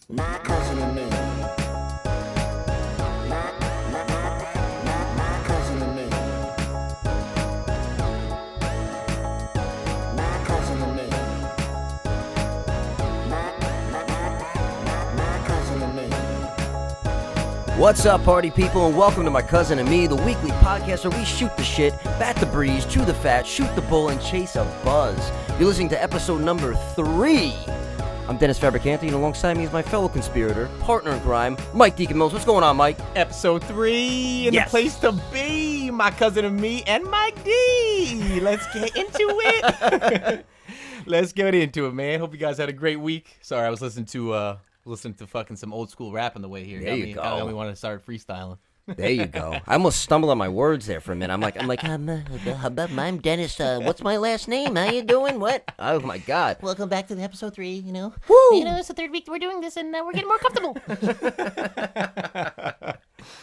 My cousin and me. My cousin and me. My cousin and me. My cousin and me. What's up, party people, and welcome to My Cousin and Me, the weekly podcast where we shoot the shit, bat the breeze, chew the fat, shoot the bull, and chase a buzz. You're listening to episode number 3. I'm Dennis Fabricante, and alongside me is my fellow conspirator, partner in crime, Mike Deacon Mills. What's going on, Mike? Episode 3 in Yes. the place to be. My cousin and me and Mike D. Let's get into it. Let's get into it, man. Hope you guys had a great week. Sorry, I was listening to fucking some old school rap on the way here. There you go. Got me want to start freestyling. There you go. I almost stumbled on my words there for a minute. I'm like, I'm Dennis. What's my last name? How you doing? What? Oh my God. Welcome back to the episode 3, you know. Woo! It's the third week we're doing this, and we're getting more comfortable.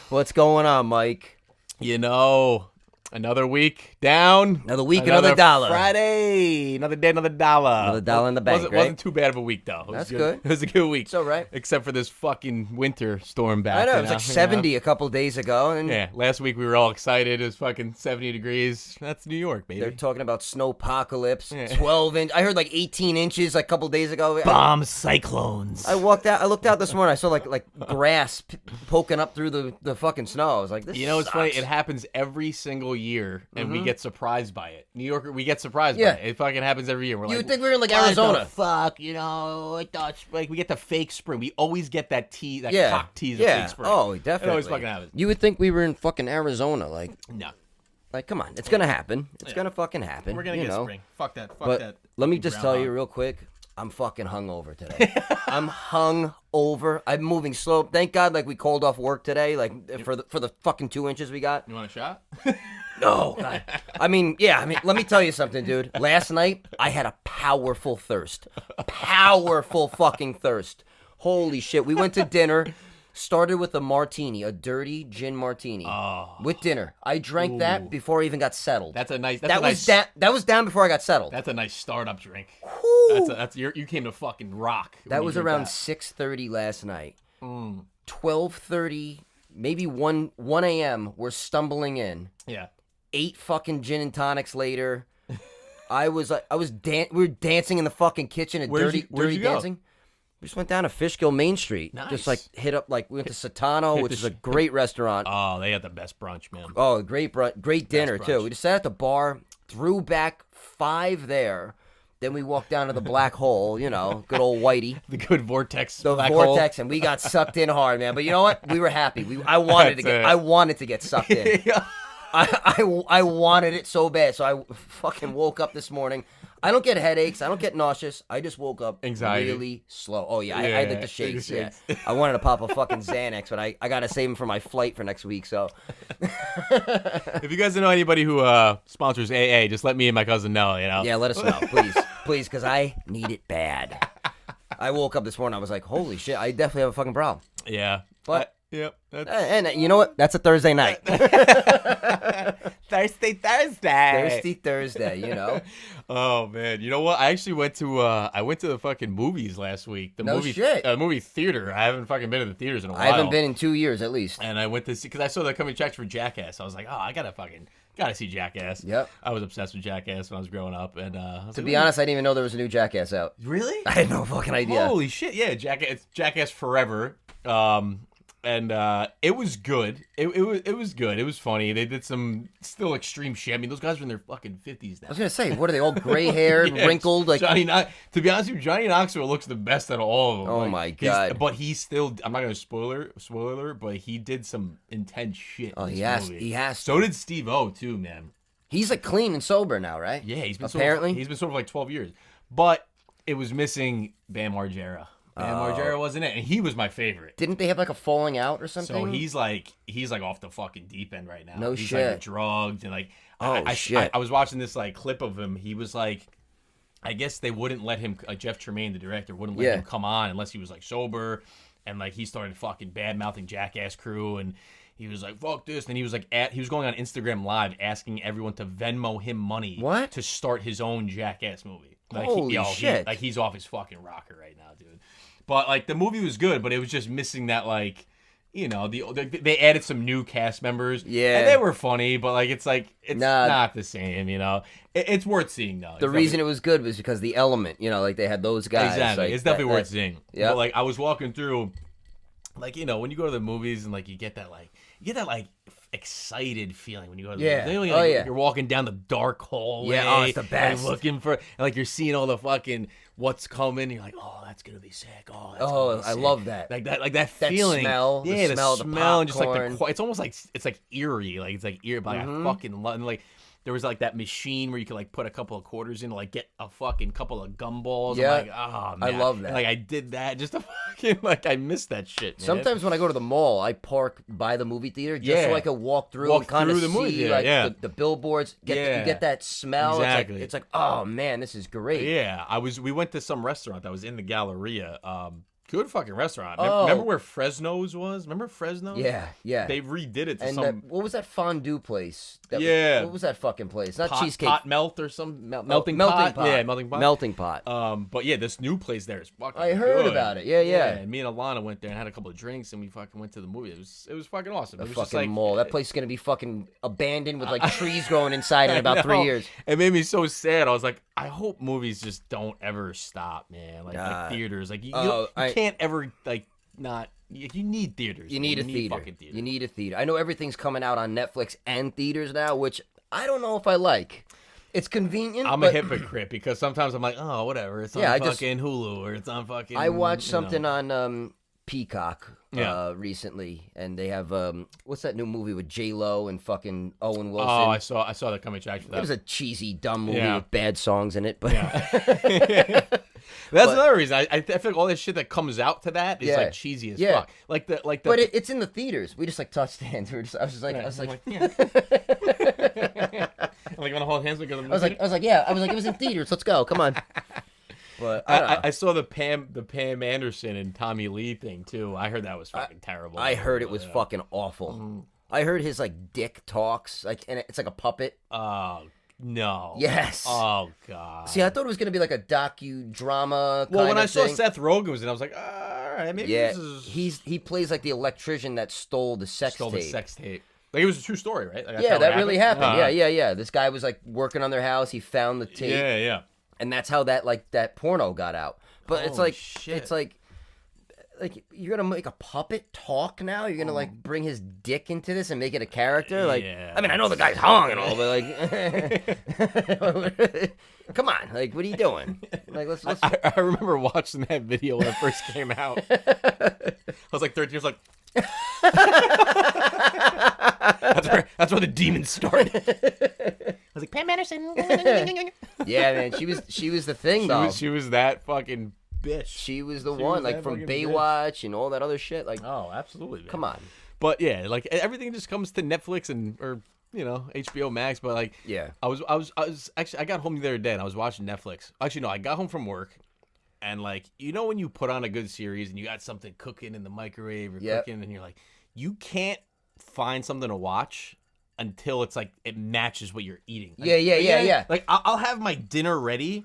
What's going on, Mike? You know, another week down. Another week, another dollar. Friday. Another day, another dollar. Another dollar in the bank, right? Wasn't too bad of a week, though. It was That's good. It was a good week. It's all right. Except for this fucking winter storm back. I know, it was you like 70 a couple days ago. And Yeah, last week we were all excited. It was fucking 70 degrees. That's New York, baby. they're talking about snowpocalypse, Yeah. 12 inch. I heard like 18 inches like a couple days ago. Bomb cyclones. I looked out this morning. I saw like grass poking up through the fucking snow. I was like, this You know, it's funny. sucks. It happens every single year, and we get surprised by it. New York, we get surprised Yeah. by it. It fucking happens every year. We're You like, would think we were in like what Arizona. the fuck, you know? I thought like we get the fake spring. We always get that Yeah. cock tease of Yeah. fake spring. Oh, It definitely. always fucking happens. You would think we were in fucking Arizona. Like, No, come on. It's going to happen. It's going to fucking happen. we're gonna you get know? spring. Fuck that. Fuck But that. let me fucking just tell you groundhog. real quick. I'm fucking hungover today. I'm hungover. I'm moving slow. Thank God, like we called off work today, like for the fucking 2 inches we got. You want a shot? No, God. I mean, let me tell you something, dude. Last night, I had a powerful thirst. Powerful fucking thirst. Holy shit. We went to dinner, started with a martini, a dirty gin martini. With dinner. I drank that before I even got settled. That's a nice. That was down before I got settled. That's a nice startup drink. Whew. You came to fucking rock. when That you was drink around that. 6:30 last night. 12:30, maybe 1 a.m. We're stumbling in. Yeah. 8 fucking gin and tonics later, we were dancing in the fucking kitchen at Where'd dirty you go? dancing. We just went down to Fishkill Main Street. Nice. Just like hit up, like we went to Satano, hit which the is a great restaurant. Oh, they had the best brunch, man. Oh, great dinner brunch. too. We just sat at the bar, threw back 5 there. Then we walked down to the black hole, you know, good old Whitey. The good vortex. The black vortex, and we got sucked in hard, man. But you know what? We were happy. I wanted to get sucked in. Hole. I wanted it so bad. So I fucking woke up this morning. I don't get headaches. I don't get nauseous. I just woke up Anxiety. really slow. Oh, yeah. I had like the shakes. Yeah. I wanted to pop a fucking Xanax, but I got to save them for my flight for next week. So If you guys know anybody who sponsors AA, just let me and my cousin know, you know? yeah, let us know, please. Please, because I need it bad. I woke up this morning. I was like, holy shit, I definitely have a fucking problem. Yeah. But- Yep. That's And you know what? That's a Thursday night. Thursday. Thirsty Thursday, you know? Oh man, you know what? I actually went to the fucking movies last week. The No movie shit. Movie theater. I haven't fucking been to the theaters in a while. I haven't been in 2 years at least. And I went to see because I saw the coming checks for Jackass. I was like, oh, I gotta see Jackass. Yep. I was obsessed with Jackass when I was growing up, and I was To like, be honest, I didn't even know there was a new Jackass out. really? I had no fucking idea. Holy shit! Yeah, It's Jackass Forever. And it was good. It was good. It was funny. They did some still extreme shit. I mean, those guys are in their fucking 50s now. I was gonna say, what are they all gray haired, Yeah, wrinkled? Like, to be honest with you, Johnny Knoxville looks the best out of all of them. Oh Like, my God. But he's still. I'm not gonna spoiler alert, but he did some intense shit. Oh, in he this has- movie. he has So did Steve O too, man. he's like clean and sober now, right? Yeah, he's been apparently. sober, he's been sober for like 12 years, but it was missing Bam Margera. Bam Margera wasn't it, and he was my favorite. Didn't they have like a falling out or something? So he's like off the fucking deep end right now. No he's shit. like drugged and like Oh, shit. I was watching this like clip of him. He was like, I guess they wouldn't let him. Jeff Tremaine, the director, wouldn't let Yeah. him come on unless he was like sober, and like he started fucking bad mouthing Jackass crew and. He was like, fuck this. And he was like, he was going on Instagram Live asking everyone to Venmo him money What? to start his own Jackass movie. Like, Holy shit! Like he's off his fucking rocker right now, dude. But like the movie was good, but it was just missing that like. You know, they added some new cast members. Yeah. And they were funny, but like it's Nah. not the same, you know. It's worth seeing though. The reason it was good was because the element, you know, like they had those guys. Exactly. Like, it's definitely worth seeing. Yeah. But like I was walking through, like, you know, when you go to the movies and like you get that excited feeling when you go to the Yeah. movies. Oh, yeah. You're walking down the dark hallway. Yeah, oh, it's the best. And looking for, and like you're seeing all the fucking what's coming. And you're like, oh, that's gonna be sick. Oh, that's gonna be I sick. love that. Like that That feeling. smell, Yeah, the smell of the and just like popcorn. it's almost like it's like eerie. Like it's like eerie, but like, I fucking love. And like there was like that machine where you could like put a couple of quarters in to like get a fucking couple of gumballs. Yeah. I'm like, oh man, I love that. And, like I did that just to fucking like I missed that shit. Man. Sometimes when I go to the mall, I park by the movie theater just so Yeah. I can walk through Walk and kind of through the movie see theater, like yeah. the billboards. You get that smell. Exactly. It's like, oh man, this is great. Yeah, we went to some restaurant that was in the Galleria. Good fucking restaurant. Oh. Remember where Fresno's was? Remember Fresno's? Yeah, yeah. They redid it to And some what was that fondue place? Yeah. What was that fucking place? Not pot, cheesecake. pot melt or some melting pot. pot. Yeah, melting pot. Melting pot. But yeah, this new place there is fucking I heard good. about it. Yeah. And me and Alana went there and had a couple of drinks and we fucking went to the movie. It was fucking awesome. The It was fucking just like, mall. That place is gonna be fucking abandoned with like trees growing inside in I about 3 know. years. It made me so sad. I was like, I hope movies just don't ever stop, man. Like, Nah. like theaters. Like you I- can't ever like not. You need theaters. You need a theater. Fucking theater. You need a theater. I know everything's coming out on Netflix and theaters now, which I don't know if I like. It's convenient. I'm but a hypocrite because sometimes I'm like, oh, whatever. It's on Yeah, I just- fucking Hulu or it's on fucking. I watched you know. something on Peacock Yeah. recently, and they have what's that new movie with J Lo and fucking Owen Wilson? Oh, I saw that coming track for that. It was a cheesy, dumb movie Yeah. with bad songs in it, but That's another reason. I feel like all this shit that comes out to that is Yeah. like cheesy as Yeah. fuck. Like the but it's in the theaters. We just like touched hands. I was like, yeah. Like you want to hold hands together. I was like, yeah. I was like, it was in theaters. Let's go. Come on. But I don't know. I saw the Pam Anderson and Tommy Lee thing too. I heard that was fucking terrible. I heard it was fucking awful. Mm-hmm. I heard his like dick talks, like, and it's like a puppet. Oh no. Yes. Oh god. See, I thought it was gonna be like a docudrama. Well, when I saw thing. Seth Rogen was in, I was like, all right, maybe Yeah, this is he plays like the electrician that stole the sex stole tape. the sex tape. Like it was a true story, right? Like, that's Yeah, how it that really happened. Uh-huh. Yeah. This guy was like working on their house. He found the tape, Yeah. and that's how that porno got out. But it's Holy like shit. it's like you're gonna make a puppet talk now. You're gonna like bring his dick into this and make it a character. Like, Yeah. I mean, I know the guy's hung and all, but like, come on, like, what are you doing? Like, let's. I remember watching that video when it first came out. I was like 13 years, like. That's where the demons started. I was like, Pam Anderson. Yeah, man, she was the thing though. She was that fucking bitch. She was the She one, was like that from fucking Baywatch and all that other shit. Like, Oh, absolutely. Man. come on. But yeah, like everything just comes to Netflix or HBO Max. But like, Yeah. I was actually I got home the other day and I was watching Netflix. Actually, no, I got home from work. And like, when you put on a good series and you got something cooking in the microwave or Yep. cooking and you're like, you can't find something to watch until it's like it matches what you're eating. Like, Yeah. Like I'll have my dinner ready,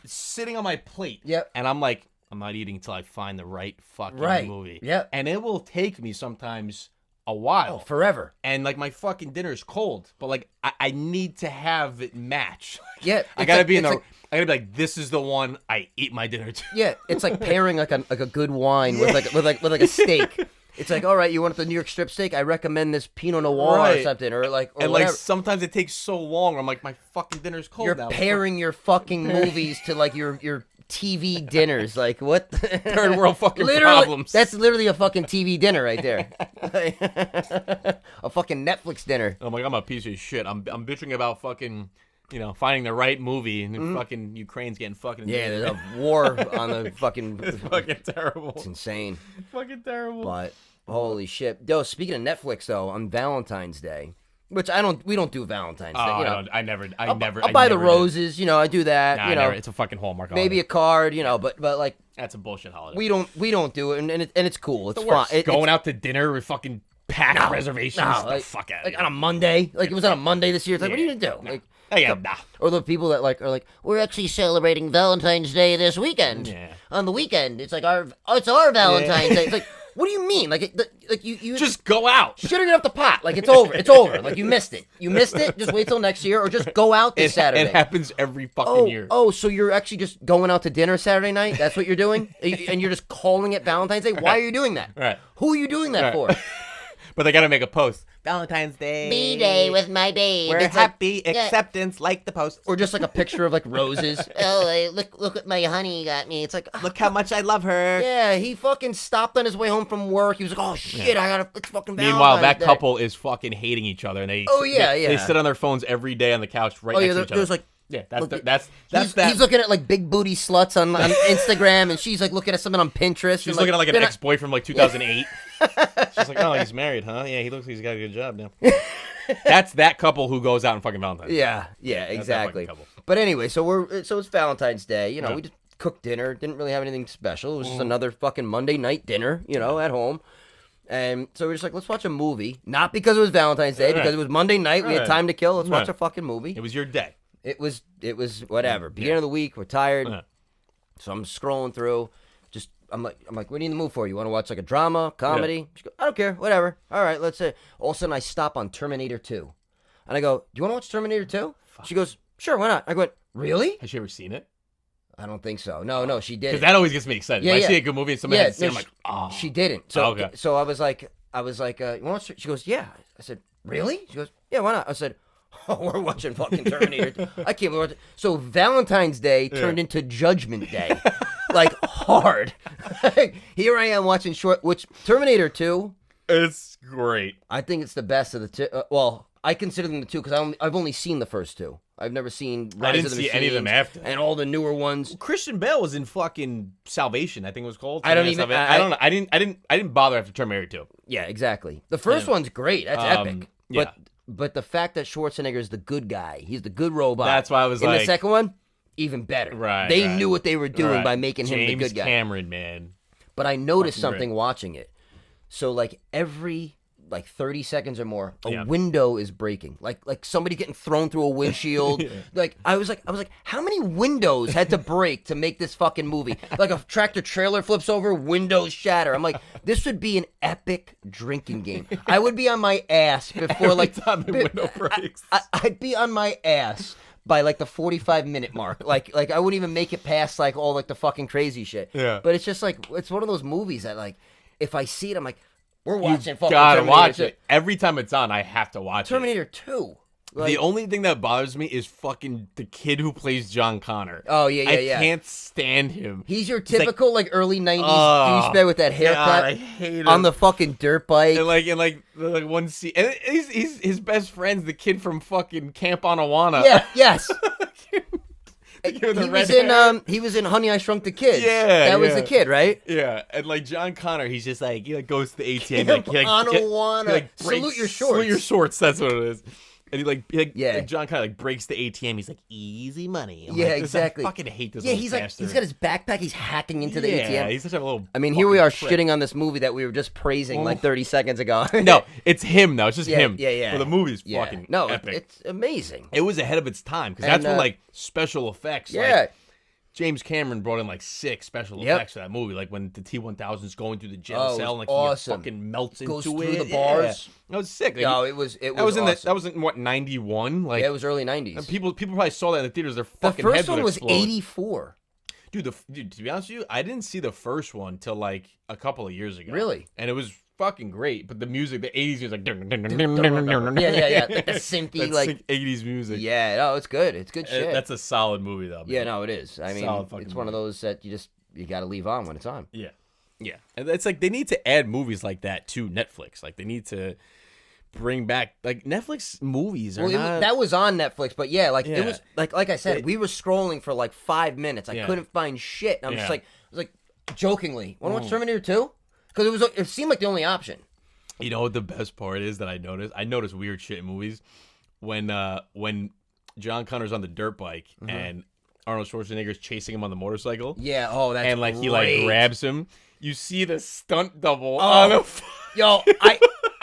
sitting on my plate. Yep. And I'm like, I'm not eating until I find the right fucking Right. movie. Yep. And it will take me sometimes a while. Oh, forever. And like my fucking dinner's cold, but like I need to have it match. Yeah. I it's gotta like- be in it's the. like- I gotta be like, this is the one I eat my dinner to. Yeah, it's like pairing like a good wine with like a steak. It's like, all right, you want the New York strip steak? I recommend this Pinot Noir or Right. something, or like, or And whatever. like sometimes it takes so long. I'm like, my fucking dinner's cold You're now. pairing your fucking movies to like your TV dinners. Like what? Third world fucking Literally, problems. that's literally a fucking TV dinner right there. A fucking Netflix dinner. I'm like, I'm a piece of shit. I'm bitching about fucking, finding the right movie, and then fucking Ukraine's getting fucking. Yeah, there's a war on the fucking. It's fucking terrible. It's insane. Fucking terrible. But holy shit. Yo, speaking of Netflix though, on Valentine's Day, which we don't do Valentine's Day. I never. I'll buy the roses, I do that. Nah, I never. It's a fucking Hallmark. Maybe a card, but like that's a bullshit holiday. we don't do it, and it's cool. It's the fun. worst. Going out to dinner with fucking packed reservations. No, the like, fuck out. like on a Monday, like it was on a Monday this year. It's like, what are you gonna do? Like, Yeah, nah. Or the people that are like, we're actually celebrating Valentine's Day this weekend. Yeah. On the weekend, it's like it's our Valentine's Day. It's like, what do you mean? Like you Just go out. shooting it off the pot. Like it's over. It's over. Like you missed it. You missed it. Just wait till next year, or just go out this Saturday. It happens every fucking year. Oh, so you're actually just going out to dinner Saturday night? That's what you're doing? And you're just calling it Valentine's Day? Why are you doing that? Right. Who are you doing that for? But they gotta make a post. Valentine's Day. B-Day with my babe. We're It's happy. like, yeah. Acceptance. Like the post. Or just like a picture of like roses. Oh, look what my honey got me. It's like, Look how much I love her. yeah, he fucking stopped on his way home from work. He was like, oh shit, it's fucking Valentine's Meanwhile, that Day. couple is fucking hating each other, and they they sit on their phones every day on the couch right next to each other. There's like, yeah, he's looking at like big booty sluts on Instagram, and she's like looking at something on Pinterest. She's looking at like an ex-boy from like 2008. She's like, oh, he's married, huh? Yeah, he looks like he's got a good job now. That's that couple who goes out on fucking Valentine's Day. Yeah, That's that exactly. fucking couple. But anyway, so it's Valentine's Day. You know, Yeah. we just cooked dinner. Didn't really have anything special. It was just another fucking Monday night dinner. You know, at home. And so we're just like, let's watch a movie. Not because it was Valentine's Day, because it was Monday night. We had Right. time to kill. Let's watch Right. a fucking movie. It was your day. It was whatever. Beginning of the week, we're tired. Yeah. So I'm scrolling through. Just I'm like, what are you in the mood for? You want to watch like a drama, comedy? She goes, I don't care, whatever. All right, let's say. All of a sudden I stop on Terminator 2. And I go, do you want to watch Terminator 2? She goes, sure, why not? I go, really? Has she ever seen it? I don't think so. No, she didn't. Because that always gets me excited. Yeah, When yeah. I see a good movie and somebody hasn't seen it, I'm like, oh. She didn't. So, Okay. so I was like, you want to watch? She goes, yeah. I said, really? She goes, yeah, why not? I said, oh, we're watching fucking Terminator. I can't believe it. So Valentine's Day turned into Judgment Day, like hard. Here I am watching which Terminator 2. It's great. I think it's the best of the two. Well, I consider them the two because I've only seen the first two. I've never seen Rise I didn't of the see any of them Machines after. and all the newer ones. Christian Bale was in fucking Salvation, I think it was called. I don't even- I don't know. I didn't bother after Terminator 2. Yeah, exactly. The first one's great. That's epic. yeah. But the fact that Schwarzenegger is the good guy, he's the good robot. That's why I was in like- the second one, even better. Right. They right. knew what they were doing Right. by making him the James good guy. Cameron, man. But I noticed Fucking something watching it. So like every 30 seconds or more, a Yeah. window is breaking. Like somebody getting thrown through a windshield. Like I was like, how many windows had to break to make this fucking movie? Like a tractor trailer flips over, windows shatter. I'm like, this would be an epic drinking game. I would be on my ass before like time the window breaks. I'd be on my ass by like the 45-minute mark. Like I wouldn't even make it past like all like the fucking crazy shit. Yeah. But it's just like it's one of those movies that like if I see it, I'm like, we're watching fucking Gotta Terminator watch 2. it. Every time it's on, I have to watch Terminator 2. it. The only thing that bothers me is fucking the kid who plays John Connor. Oh, yeah, I yeah. can't stand him. He's your like- typical like early 90s Oh, douchebag with that haircut God, I hate him. on the fucking dirt bike. And like one scene, and he's his best friend's the kid from fucking Camp Anawana. Yeah, yes. The kid with the He red was in hair. he was in Honey I Shrunk the Kids. Yeah, that was yeah. the kid, right? Yeah, and like John Connor, he's just like he like goes to the ATM. Camp He Anawana. Salute breaks- your shorts. Salute your shorts. That's what it is. And Yeah. like John Connor like breaks the ATM. He's like easy money. I'm Yeah, like, exactly. I fucking hate this. Yeah, little he's like bastard. he's got his backpack. He's hacking into the yeah, ATM. he's such a little. I mean, here we are fucking prick. shitting on this movie that we were just praising like 30 seconds ago. No, it's him though. It's just Yeah, him. yeah. But the movie's Yeah. fucking No, epic. it's amazing. It was ahead of its time because And, that's when like special effects. Yeah. Like, James Cameron brought in like 6 special Yep. effects to that movie, like when the T-1000 is going through the jail Oh, it was cell and like awesome. he fucking melts Goes into through it. the bars. Yeah. That was sick. Like, No, it was that was in awesome. that was in what 91. Like Yeah, it was early 90s. and people probably saw that in the theaters. Their The fucking first heads would one was explode. 84. Dude, dude, to be honest with you, I didn't see the first one till like a couple of years ago. Really? And it was fucking great. But the music, the 80s music, like Yeah. Like the synthy, that like sick 80s music. yeah, no, it's good. It's good shit. That's a solid movie though. Man. Yeah, no, it is. I mean, Solid fucking it's one of those that you got to leave on when it's on. Yeah. Yeah. And it's like they need to add movies like that to Netflix. Like they need to bring back like Netflix movies are Well, not that was on Netflix, but yeah, like Yeah. it was like I said, we were scrolling for like 5 minutes. I Yeah. couldn't find shit. And I'm just Yeah. like, I was like, jokingly, want to watch Terminator 2? Because it seemed like the only option. You know what the best part is that I noticed? I noticed weird shit in movies when John Connor's on the dirt bike and Arnold Schwarzenegger's chasing him on the motorcycle. Yeah. Oh, that's And like he great. like grabs him. You see the stunt double on a Yo,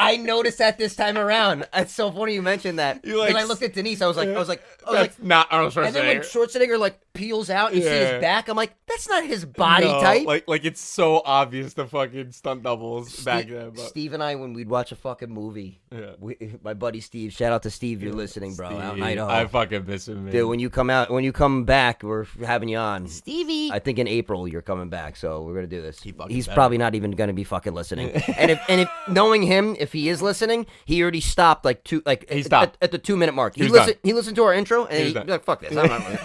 I noticed that this time around. It's so funny you mentioned that. You like- I looked at Denise. I was like, That's not Arnold and then when Schwarzenegger. Schwarzenegger like peels out, you see Yeah. his back. I'm like, that's not his body No, type. Like it's so obvious the fucking stunt doubles back then. But Steve and I, when we'd watch a fucking movie, Yeah. my buddy Steve, shout out to Steve, you're listening, bro, out in Steve, Idaho. I fucking miss him, man. Dude, when you come back, we're having you on. Stevie. I think in April you're coming back, so we're gonna do this. fucking He's better. probably not even gonna be fucking listening. and if knowing him, if he is listening, he already stopped He stopped. at the 2-minute mark. He was done. He listened to our intro and was he's done. like, "Fuck this." I'm not,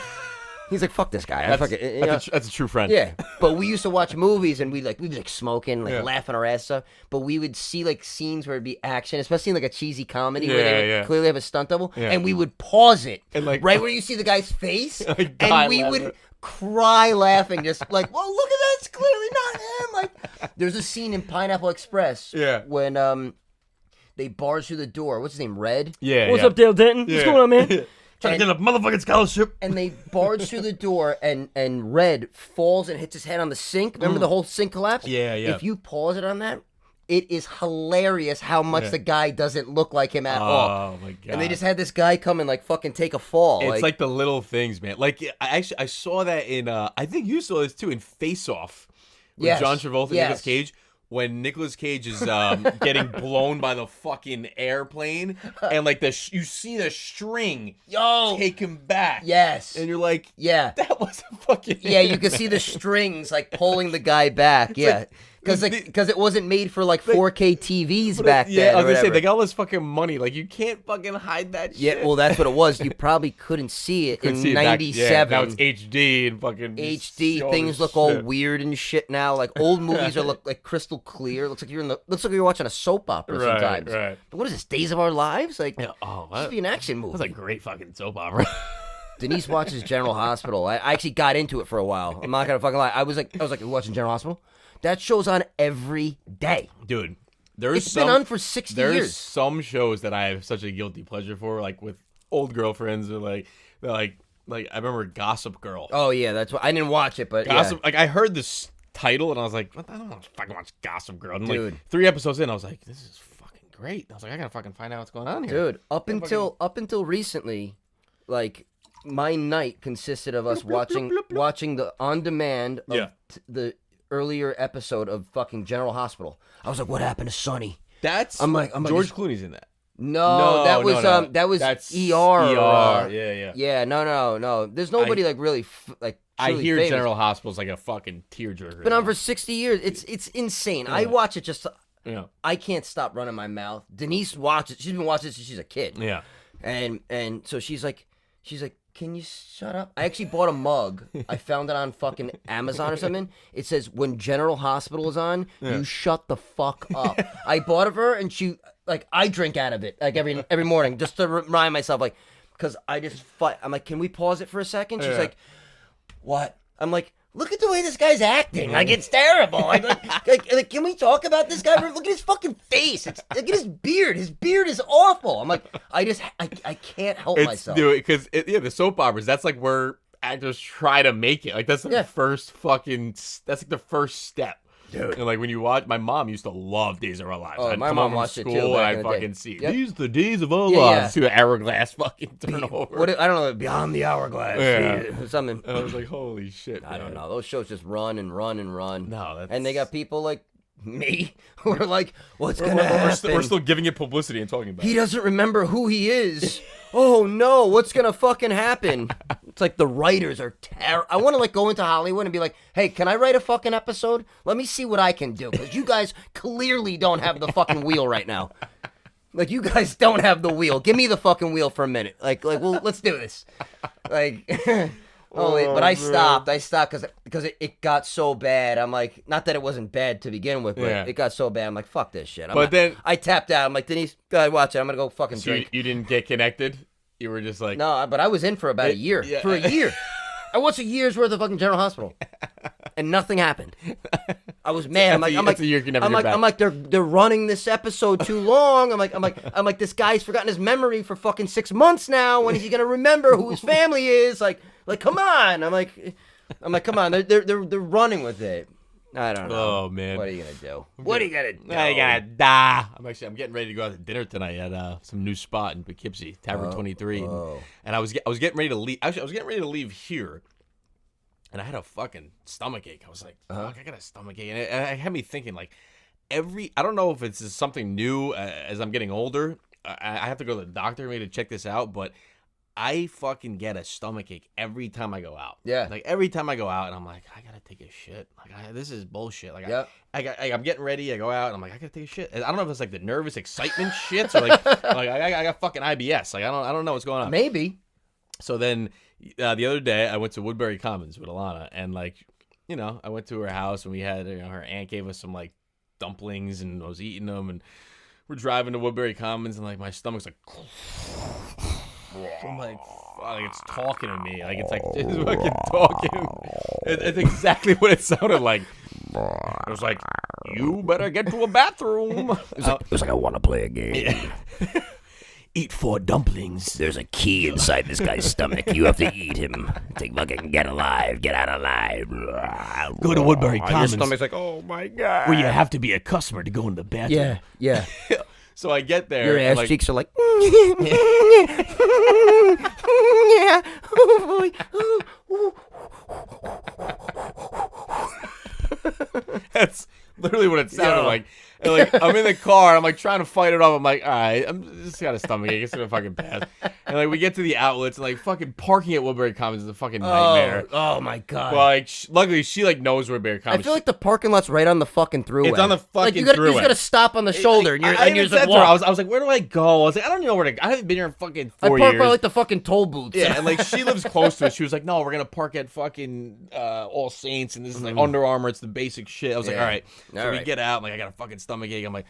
he's like, "Fuck this guy." That's a true friend. Yeah, but we used to watch movies and we'd be like smoking, like Yeah. laughing our ass off. But we would see like scenes where it'd be action, especially in like a cheesy comedy where Yeah, they would yeah. clearly have a stunt double, Yeah. and we would pause it And, like- right where you see the guy's face, Like, die and we laughing. would cry laughing, just like, "Well, look at that! It's clearly not him." Like, there's a scene in Pineapple Express, Yeah. when they barge through the door. What's his name? Red. Yeah. What's yeah. up, Dale Denton? Yeah. What's going on, man? Trying to get a motherfucking scholarship. And they barge through the door, and Red falls and hits his head on the sink. Remember the whole sink collapse? Yeah, yeah. If you pause it on that, it is hilarious how much the guy doesn't look like him at all. Oh my god. And they just had this guy come and like fucking take a fall. It's like the little things, man. Like I saw that in I think you saw this too in Face Off with Yes, John Travolta and yes. Nicolas Cage. When Nicolas Cage is getting blown by the fucking airplane, and like you see the string take him back. Yes. And you're like, Yeah. that was a fucking Yeah, you can see the strings like pulling the guy back. Yeah. Because it wasn't made for like 4K TVs back yeah, then. I was or gonna say whatever. they got all this fucking money. Like you can't fucking hide that shit. Yeah, well, that's what it was. You probably couldn't see it Couldn't in see it back- '97. Yeah, now it's HD and fucking HD all things this look all shit. weird and shit now. Like old movies look like crystal clear. Looks like you're watching a soap opera Right, sometimes. right. But what is this? Days of Our Lives? Like, Yeah, oh, it that, should be an action movie. that's a great fucking soap opera. Denise watches General Hospital. I actually got into it for a while. I'm not gonna fucking lie. I was like, you're watching General Hospital? That show's on every day. Dude, there's It's been on for 60 there's years. some shows that I have such a guilty pleasure for, like with old girlfriends or they're like I remember Gossip Girl. Oh yeah, that's what I didn't watch it, but Gossip, like I heard this title and I was like, what? I don't want to fucking watch Gossip Girl. And Dude. like 3 episodes in, I was like, this is fucking great. I was like, I gotta fucking find out what's going on here. dude. Up until recently, like my night consisted of us watching the on demand of Yeah. the earlier episode of fucking General Hospital. I was like, what happened to Sonny? That's I'm like, George Clooney's in that. No, that was no. that was That's ER. or, yeah. yeah, no. There's nobody like really like. I truly hear famous. General Hospital's like a fucking tearjerker. Been on for 60 years. It's insane. I watch it just. yeah. I can't stop running my mouth. Denise watches. She's been watching it since she's a kid. Yeah. And so she's like, can you shut up? I actually bought a mug. I found it on fucking Amazon or something. It says, when General Hospital is on, you shut the fuck up. I bought it for her, and she, like, I drink out of it, like, every morning, just to remind myself, like, because I just fight. I'm like, can we pause it for a second? She's like, what? I'm like, look at the way this guy's acting. Like, it's terrible. Like, can we talk about this guy? Look at his fucking face. Look at his beard. His beard is awful. I'm like, I can't help myself. Dude, because the soap operas, that's like where actors try to make it. Like that's the first fucking. That's like the first step. Dude. And like when you watch, my mom used to love Days of Our Lives. Oh, I'd my come mom home from watched it too school back and in I'd the day. fucking see Yep. these the days of our Yeah, lives. To an hourglass fucking turn over. What I don't know, beyond the hourglass, Yeah. something. And I was like, holy shit. I don't know. Those shows just run and run and run. No, that's... And they got people like me who are like, what's gonna happen? We're still giving it publicity and talking about He it. doesn't remember who he is. Oh no, what's gonna fucking happen? It's like the writers are terrible. I want to like go into Hollywood and be like, hey, can I write a fucking episode? Let me see what I can do, because you guys clearly don't have the fucking wheel right now. Like, you guys don't have the wheel. Give me the fucking wheel for a minute. Like, well, let's do this. Like, but I stopped. Because it got so bad. I'm like, not that it wasn't bad to begin with, but it got so bad. I'm like, fuck this shit. Then I tapped out. I'm like, Denise, go ahead, watch it. I'm gonna go fucking so drink. you didn't get connected? You were just like... No, but I was in for about a year. Yeah. For a year. I watched a year's worth of fucking General Hospital, and nothing happened. I was mad. That's a year you can never get back. I'm like, they're running this episode too long. I'm like, this guy's forgotten his memory for fucking 6 months now. When is he gonna remember who his family is? Like, come on. I'm like, come on. They're running with it. I don't know. Oh man, What are you gonna do? What are you gonna do? I gotta die. I'm getting ready to go out to dinner tonight at some new spot in Poughkeepsie, Tavern 23, and I was getting ready to leave. Actually, I was getting ready to leave here, and I had a fucking stomach ache. I was like, fuck, I got a stomach ache, and it had me thinking like I don't know if it's something new as I'm getting older. I have to go to the doctor maybe to check this out, but I fucking get a stomach ache every time I go out. Yeah. Like every time I go out, and I'm like, I gotta take a shit. Like this is bullshit. Like I'm getting ready. I go out, and I'm like, I gotta take a shit. And I don't know if it's like the nervous excitement shits or like I got fucking IBS. Like I don't know what's going on. Maybe. So then the other day I went to Woodbury Commons with Alana, and like I went to her house, and we had her aunt gave us some like dumplings, and I was eating them, and we're driving to Woodbury Commons, and like my stomach's like. I'm like, it's talking to me. Like, it's like, it's fucking talking. It's exactly what it sounded like. It was like, you better get to a bathroom. It was like, I want to play a game. Yeah. Eat 4 dumplings. There's a key inside this guy's stomach. You have to eat him. It's like fucking get alive, get out alive. Go to Woodbury Commons. Your stomach's like, oh my god. Where you have to be a customer to go in the bathroom. Yeah. So I get there. Your ass like, cheeks are like, yeah. Oh boy. That's literally what it sounded like. And like I'm in the car, I'm like trying to fight it off. I'm like, all right, I'm just got a stomach ache. It's gonna fucking pass. And like we get to the outlets, and like fucking parking at Woodbury Commons is a fucking nightmare. Oh my god. Well, like luckily she like knows Woodbury Commons. I feel like the parking lot's right on the fucking throughway. It's on the fucking like you gotta, throughway. You just gotta stop on the shoulder, and you're I just said like, to her, walk. I was like, where do I go? I was like, I don't even know where to go. I haven't been here in fucking 4 I park years. by like the fucking toll booths. Yeah, and like she lives close to it. She was like, no, we're gonna park at fucking All Saints, and this is like Under Armour. It's the basic shit. I was like, all right. So we get out, and like I got a fucking stomach ache. I'm like,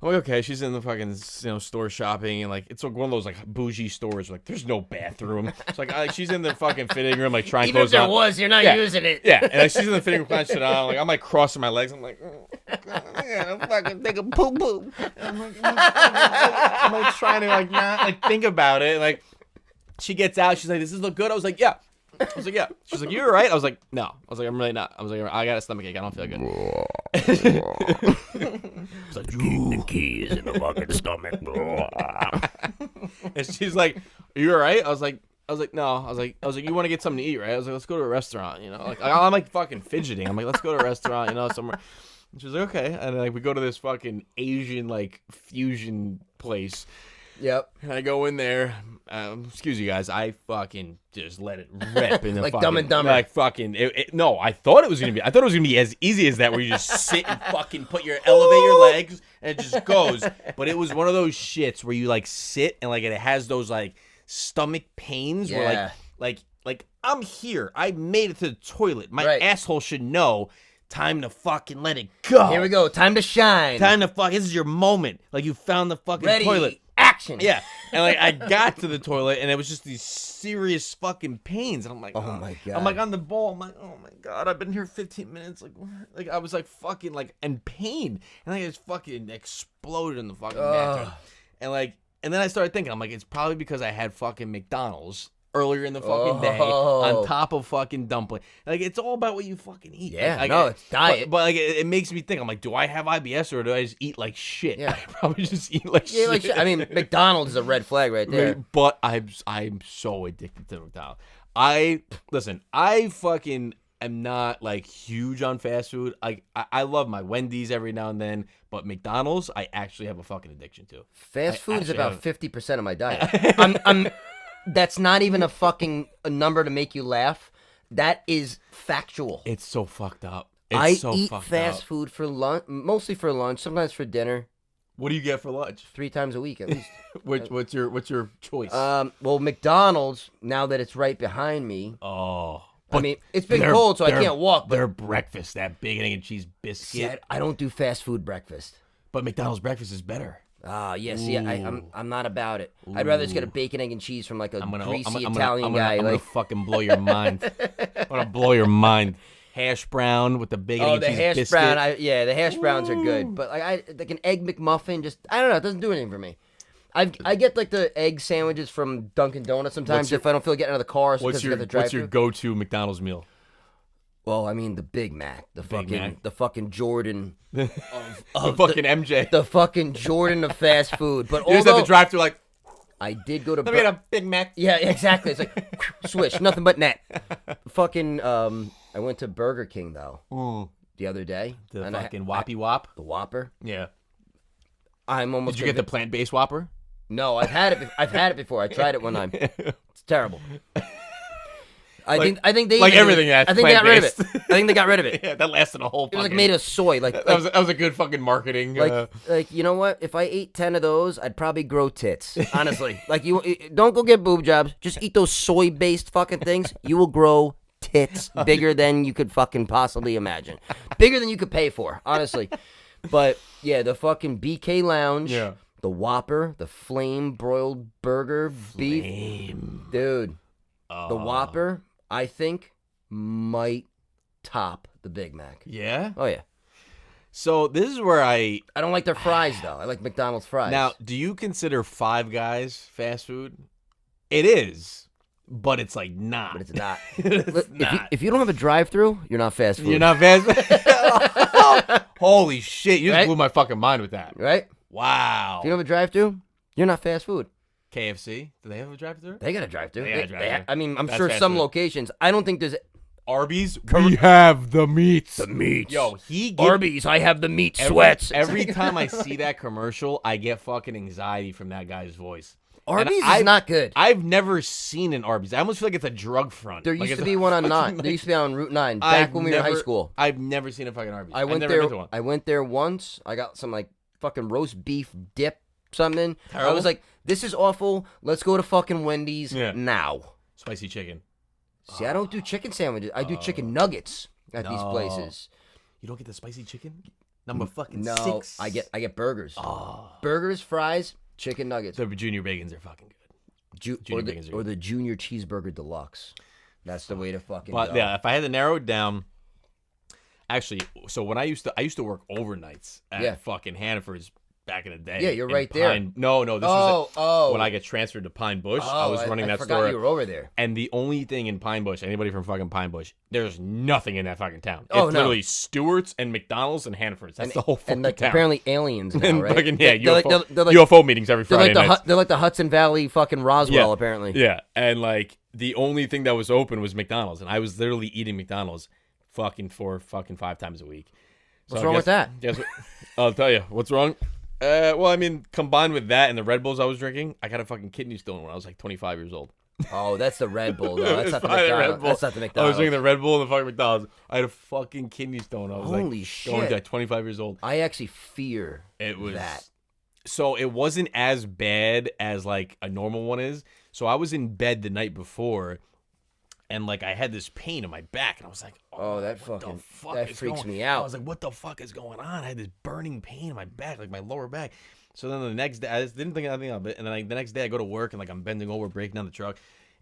okay. She's in the fucking store shopping, and like it's like one of those like bougie stores. Like there's no bathroom. It's like she's in the fucking fitting room, like trying Even clothes on. if there was, you're not using it. Yeah, and like, she's in the fitting room, trying to sit down. Like I'm like crossing my legs. I'm like, I'm fucking take a poo poo. I'm like trying to like not like think about it. Like she gets out. She's like, does this look good? I was like, yeah. I was like, yeah. She's like, you all right? I was like, no. I was like, I'm really not. I was like, I got a stomach ache. I don't feel good. It's like, the key is in the fucking stomach. And she's like, are you all right? I was like, no. I was like, you want to get something to eat, right? I was like, let's go to a restaurant, Like I'm like fucking fidgeting. I'm like, let's go to a restaurant, somewhere. And she was like, okay. And like we go to this fucking Asian like fusion place. Yep. And I go in there. Excuse you guys. I fucking just let it rip in the Like fucking, Dumb and Dumber. Like fucking. No, I thought it was gonna be. I thought it was gonna be as easy as that, where you just sit and fucking elevate your legs, and it just goes. But it was one of those shits where you like sit and like it has those like stomach pains where like I'm here. I made it to the toilet. My asshole should know. Time to fucking let it go. Here we go. Time to shine. Time to fuck. This is your moment. Like you found the fucking Ready. toilet. Action. Yeah, and like I got to the toilet, and it was just these serious fucking pains, and I'm like, oh my god. I'm like on the bowl. I'm like, oh my god, I've been here 15 minutes. Like I was like fucking like in pain, and I just fucking exploded in the fucking bathroom, and then I started thinking, I'm like, it's probably because I had fucking McDonald's earlier in the fucking day on top of fucking dumpling. Like it's all about what you fucking eat. Yeah, like, no, it's diet. But like it makes me think. I'm like, do I have IBS or do I just eat like shit? Yeah. I probably just eat like shit. Like I mean, McDonald's is a red flag right there. But I'm so addicted to McDonald's. I fucking am not like huge on fast food. I love my Wendy's every now and then, but McDonald's I actually have a fucking addiction to. Fast food is about 50% of my diet. That's not even a number to make you laugh. That is factual. It's so fucked up. I eat fast food for lunch, mostly for lunch, sometimes for dinner. What do you get for lunch? 3 times a week at least. What's your choice? Well, McDonald's, now that it's right behind me. Oh. I mean, it's been cold, so I can't walk. But their breakfast, that bacon, egg, and cheese biscuit. I don't do fast food breakfast. But McDonald's breakfast is better. Yeah, see, I'm not about it. I'd rather just get a bacon, egg, and cheese from like a greasy Italian guy. I'm gonna fucking blow your mind. I'm gonna blow your mind. Hash brown with the bacon, egg, and cheese biscuit. Brown. The hash browns are good, but like an egg McMuffin, just I don't know, it doesn't do anything for me. I get like the egg sandwiches from Dunkin' Donuts sometimes if I don't feel like getting out of the car. What's your go-to McDonald's meal? Well, I mean the Big Mac, the fucking Jordan, The fucking MJ. the fucking Jordan of fast food. But You just have although to drive through like, I did go to, let me get a Big Mac. yeah, exactly. It's like swish, nothing but net. Fucking, I went to Burger King though the other day. The and fucking Whoppy Whop. the Whopper. Yeah. I'm almost. Did you get the plant-based Whopper? No, I've had it. I've had it before. I tried it one time. It's terrible. I think they like even- everything that's I think they got rid of it. plant-based. I think they got rid of it. Yeah, that lasted a whole. It was like made of soy. Like that was a good fucking marketing. like you know what? If I ate 10 of those, I'd probably grow tits. Honestly, like you don't go get boob jobs. Just eat those soy-based fucking things. You will grow tits bigger than you could fucking possibly imagine. Bigger than you could pay for. Honestly, but yeah, the fucking BK Lounge. Yeah. The Whopper, the flame broiled burger, beef, dude. The Whopper, I think, might top the Big Mac. Yeah. Oh yeah. So this is where I don't like their fries though. I like McDonald's fries. now. Do you consider Five Guys fast food? It is, but it's like not. but it's not. It's Look, not. If you don't have a drive-through, you're not fast food. You're not fast. Holy shit! You just Right? blew my fucking mind with that. right. Wow. If you don't have a drive-through, you're not fast food. KFC? Do they have a drive-thru? They got a drive-through. They got a drive-thru. I mean, I'm That's sure fast some food. locations. I don't think there's Arby's? We have the meats. the meats. Yo, he gives Arby's, I have the meat sweats. Every time I see that commercial, I get fucking anxiety from that guy's voice. And Arby's I've- is not good. I've never seen an Arby's. I almost feel like it's a drug front. There Like used it's to a be one on fucking, 9. There used to be on Route 9 back I've when we were in high never- school. I've never seen a fucking Arby's. I went I've never there. been to one. I went there once. I got some like fucking roast beef dip something. I Terrible? was like, this is awful. Let's go to fucking Wendy's Yeah. now. Spicy chicken. See, I don't do chicken sandwiches. I do chicken nuggets at these No. places. You don't get the spicy chicken? Number fucking No, 6. I get burgers. Oh. Burgers, fries, chicken nuggets. The junior bacons are fucking good. Junior bacons are or good. the junior cheeseburger deluxe. That's the way to fucking But go. yeah, if I had to narrow it down, actually, so when I used to work overnights at Yeah. fucking Hannaford's back in the day. Yeah, you're in right there. No, this was Oh. when I got transferred to Pine Bush. I was running that forgot store. you were over there. And the only thing in Pine Bush, anybody from fucking Pine Bush, there's nothing in that fucking town. Oh, It's no. literally Stewart's and McDonald's and Hannaford's. That's the whole fucking And like town. apparently aliens now, and right? fucking, yeah, They're UFO, they're like, UFO meetings every they're Friday like night. they're like the Hudson Valley fucking Roswell, Yeah. apparently. Yeah, and like the only thing that was open was McDonald's, and I was literally eating McDonald's fucking 5 times a week. So What's wrong with that? Guess what? I'll tell you what's wrong. Well, I mean, combined with that and the Red Bulls I was drinking, I got a fucking kidney stone when I was like 25 years old. Oh, that's the Red Bull, though. That's not the Fine, McDonald's. Red Bull. That's not the I was McDonald's. drinking the Red Bull and the fucking McDonald's. I had a fucking kidney stone. I was Holy like, going shit. to like 25 years old. I actually fear It was that. So it wasn't as bad as like a normal one is. So I was in bed the night before, and like I had this pain in my back, and I was like, Oh, that what the fucking fuck that is freaks going-" me out. I was like, what the fuck is going on? I had this burning pain in my back, like my lower back. So then the next day, I just didn't think anything of it, and then the next day I go to work and like I'm bending over, breaking down the truck.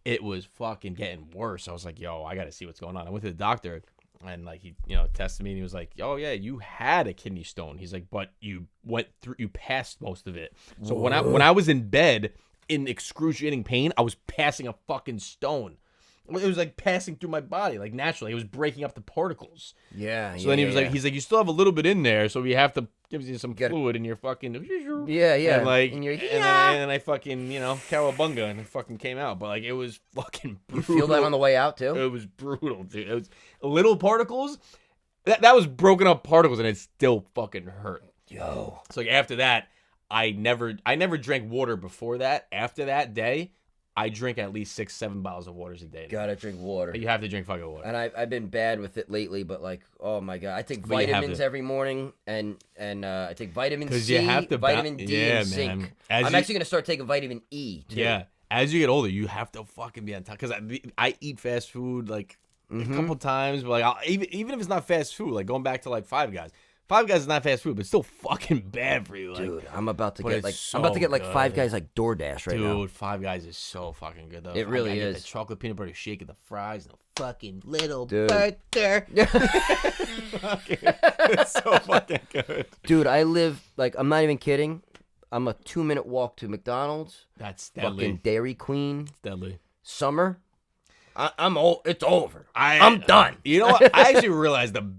It was fucking getting worse. I was like, yo, I got to see what's going on. I went to the doctor. And like he, tested me and he was like, "Oh yeah, you had a kidney stone." He's like, "But you passed most of it." So when I was in bed in excruciating pain, I was passing a fucking stone. It was like passing through my body, like naturally. It was breaking up the particles. Yeah. So then he was like, "You still have a little bit in there, so we have to give you some Gotta- fluid in your fucking." Yeah, yeah. And like, And you're, and then I fucking, cowabunga, and it fucking came out. But like, it was fucking You brutal. feel that on the way out too? It was brutal, dude. It was little particles. That was broken up particles, and it still fucking hurt. Yo. So like after that, I never drank water before that. After that day, I drink at least 6-7 bottles of waters a day. Gotta drink water. You have to drink fucking water. And I've been bad with it lately, but like, oh my god, I take But you have vitamins to. every morning, and I take vitamin 'Cause C, you have to vitamin D, yeah, and zinc. man. As I'm you- actually gonna start taking vitamin E too. Yeah. As you get older, you have to fucking be on top. Because I eat fast food like a couple times, but like even if it's not fast food, like going back to like Five Guys. Five Guys is not fast food, but it's still fucking bad for you. Like, Dude, I'm about to but get it's like so I'm about to get like good. 5 Guys like DoorDash right now. Dude, Five Guys is so fucking good though. It really I get is. the chocolate peanut butter shake and the fries and the fucking little Dude. butter. It's so fucking good. Dude, I live like I'm not even kidding. I'm a 2-minute walk to McDonald's, That's fucking deadly. Dairy Queen, Deadly. Summer. I'm old. It's over. I'm done. You know what? I actually realized the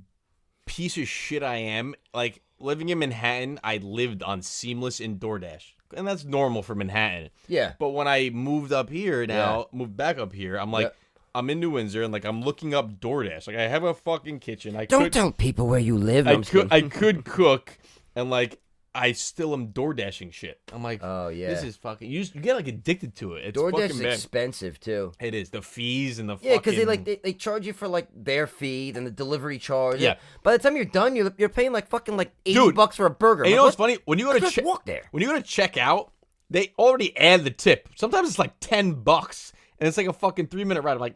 piece of shit I am. Like, living in Manhattan, I lived on Seamless and DoorDash. And that's normal for Manhattan. Yeah. But when I moved up here now, moved back up here, I'm like, I'm in New Windsor, and like I'm looking up DoorDash. Like, I have a fucking kitchen. Don't tell people where you live. I could cook, and like I still am DoorDashing shit. I'm like, oh yeah, this is fucking. You get like addicted to it. It's DoorDash fucking is bad. expensive too. It is the fees and the yeah, because they charge you for like their fee, then the delivery charge. Yeah. By the time you're done, you're paying like fucking like $80 for a burger. And you like, know what's funny? When you go to just walk there. When you go to check out, they already add the tip. Sometimes it's like $10, and it's like a fucking 3-minute ride.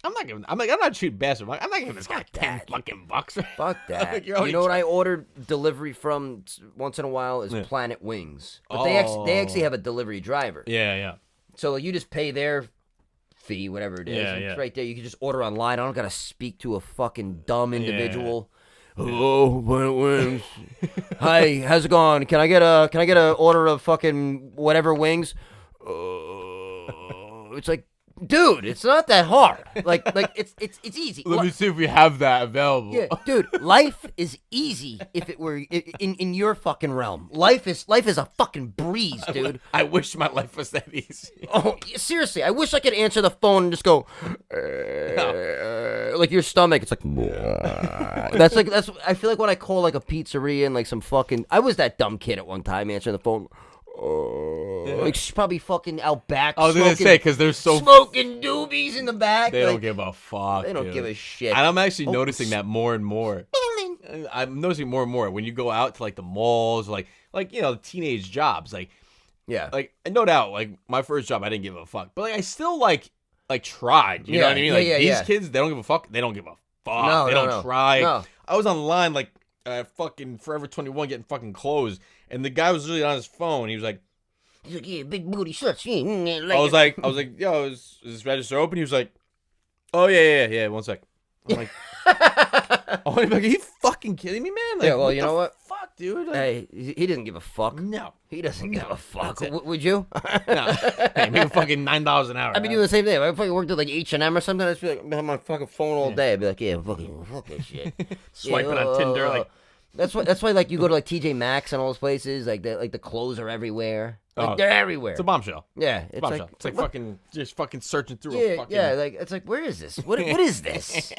I'm not cheap bastard. I'm not giving this guy 10 fucking bucks. Fuck that. Like, you know what I ordered delivery from once in a while is Planet Wings. But they actually have a delivery driver. Yeah. So you just pay their fee, whatever it is. Yeah, and yeah. It's right there. You can just order online. I don't gotta speak to a fucking dumb individual. Hello, Planet Wings. Hi, how's it going? Can I get a order of fucking whatever wings? It's like, dude, it's not that hard. Like it's easy. Let me see if we have that available. Yeah, dude, life is easy if it were in your fucking realm. Life is a fucking breeze, dude. I wish my life was that easy. Oh, seriously, I wish I could answer the phone and just go, like your stomach. It's like, that's. I feel like when I call like a pizzeria and like some fucking. I was that dumb kid at one time answering the phone. Like she's probably fucking out back. I was gonna say because they're so smoking doobies in the back. They like, don't give a fuck. They don't dude. give a shit. And I'm actually noticing that more and more. I'm noticing more and more when you go out to like the malls, like you know, the teenage jobs, like no doubt, like my first job I didn't give a fuck, but like I still like tried. You know what I mean? Like these kids, they don't give a fuck. They don't give a fuck. No, they don't try. No. I was online like fucking Forever 21 getting fucking clothes, and the guy was really on his phone. He was like, yeah, big booty shorts. I was like, yo, is this register open? He was like, oh yeah, 1 sec. I'm like, oh, like, are you fucking kidding me, man? Like, yeah, well, you know what? Fuck, dude. Like, Hey, he doesn't give a fuck. no, He doesn't give a fuck. Would you? no. Hey, make fucking $9 an hour. I'd be doing the same thing. If I fucking worked at like H&M or something, I'd just be like, on my fucking phone all day. I'd be like, yeah, fuck this shit. Swiping on Tinder, like. That's why like you go to like TJ Maxx and all those places, like the clothes are everywhere. Like they're everywhere. It's a bombshell. Yeah, It's like fucking just fucking searching through a fucking. Yeah, like it's like where is this? What is this?